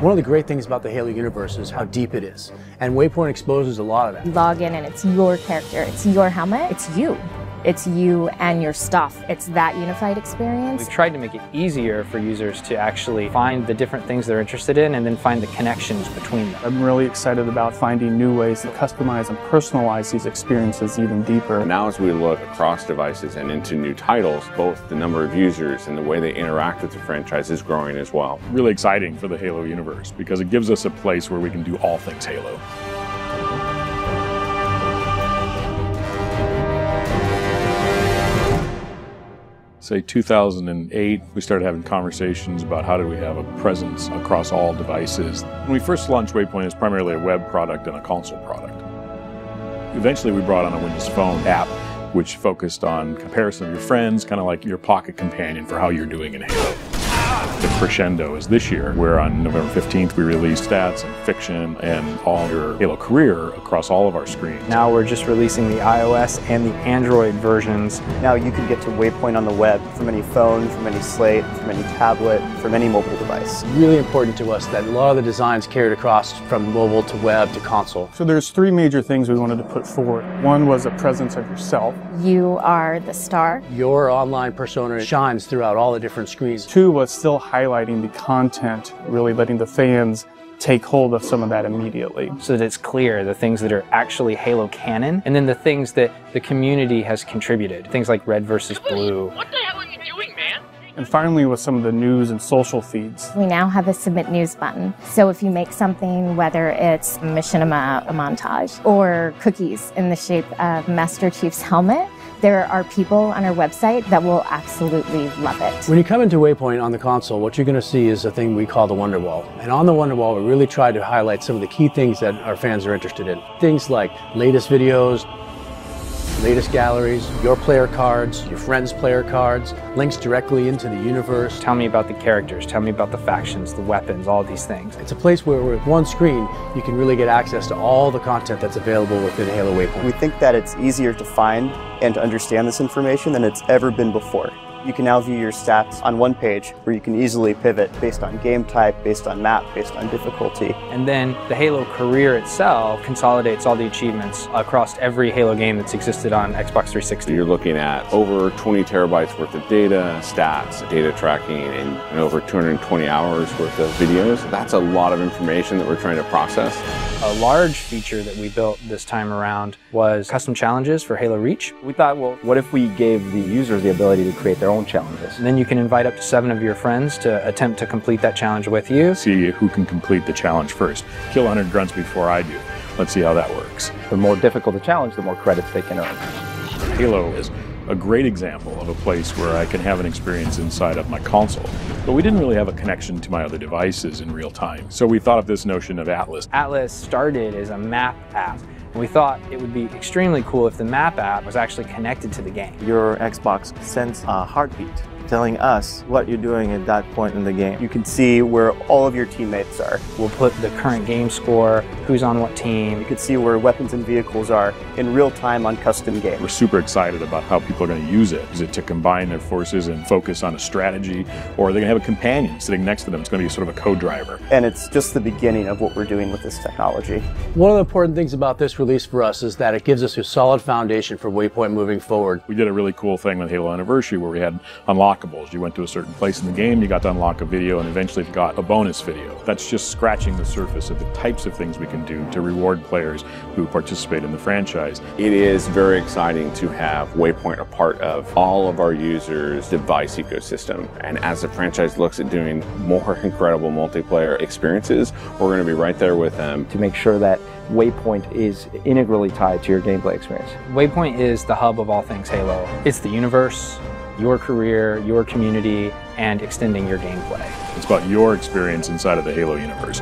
One of the great things about the Halo universe is how deep it is, and Waypoint exposes a lot of that. You log in and it's your character, it's your helmet, it's you. It's you and your stuff. It's that unified experience. We've tried to make it easier for users to actually find the different things they're interested in and then find the connections between them. I'm really excited about finding new ways to customize and personalize these experiences even deeper. Now as we look across devices and into new titles, both the number of users and the way they interact with the franchise is growing as well. Really exciting for the Halo universe because it gives us a place where we can do all things Halo. Say 2008, we started having conversations about how do we have a presence across all devices. When we first launched Waypoint, it was primarily a web product and a console product. Eventually we brought on a Windows Phone app which focused on comparison of your friends, kind of like your pocket companion for how you're doing in Halo. The crescendo is this year, where on November 15th we released stats and fiction and all your Halo career across all of our screens. Now we're just releasing the iOS and the Android versions. Now you can get to Waypoint on the web from any phone, from any slate, from any tablet, from any mobile device. It's really important to us that a lot of the designs carried across from mobile to web to console. So there's three major things we wanted to put forward. One was a presence of yourself. You are the star. Your online persona shines throughout all the different screens. Two was still highlighting the content, really letting the fans take hold of some of that immediately. So that it's clear the things that are actually Halo canon, and then the things that the community has contributed. Things like red versus blue. What the hell are you doing, man? And finally, with some of the news and social feeds. We now have a submit news button. So if you make something, whether it's a machinima, a montage, or cookies in the shape of Master Chief's helmet, there are people on our website that will absolutely love it. When you come into Waypoint on the console, what you're going to see is a thing we call the Wonder Wall. And on the Wonder Wall, we really try to highlight some of the key things that our fans are interested in. Things like latest videos, latest galleries, your player cards, your friends' player cards, links directly into the universe. Tell me about the characters, tell me about the factions, the weapons, all these things. It's a place where with one screen, you can really get access to all the content that's available within Halo Waypoint. We think that it's easier to find and to understand this information than it's ever been before. You can now view your stats on one page where you can easily pivot based on game type, based on map, based on difficulty. And then the Halo career itself consolidates all the achievements across every Halo game that's existed on Xbox 360. You're looking at over 20 terabytes worth of data, stats, data tracking, and over 220 hours worth of videos. That's a lot of information that we're trying to process. A large feature that we built this time around was custom challenges for Halo Reach. We thought, well, what if we gave the users the ability to create their own challenges? And then you can invite up to 7 of your friends to attempt to complete that challenge with you. See who can complete the challenge first. Kill 100 grunts before I do. Let's see how that works. The more difficult the challenge, the more credits they can earn. Halo is a great example of a place where I can have an experience inside of my console. But we didn't really have a connection to my other devices in real time. So we thought of this notion of Atlas. Atlas started as a map app. And we thought it would be extremely cool if the map app was actually connected to the game. Your Xbox sends a heartbeat telling us what you're doing at that point in the game. You can see where all of your teammates are. We'll put the current game score, who's on what team. You can see where weapons and vehicles are in real time on custom games. We're super excited about how people are going to use it. Is it to combine their forces and focus on a strategy, or are they going to have a companion sitting next to them? It's going to be sort of a co-driver. And it's just the beginning of what we're doing with this technology. One of the important things about this release for us is that it gives us a solid foundation for Waypoint moving forward. We did a really cool thing with Halo Anniversary where we had unlockables. You went to a certain place in the game, you got to unlock a video, and eventually got a bonus video. That's just scratching the surface of the types of things we can do to reward players who participate in the franchise. It is very exciting to have Waypoint a part of all of our users' device ecosystem. And as the franchise looks at doing more incredible multiplayer experiences, we're going to be right there with them to make sure that Waypoint is integrally tied to your gameplay experience. Waypoint is the hub of all things Halo. It's the universe, your career, your community, and extending your gameplay. It's about your experience inside of the Halo universe.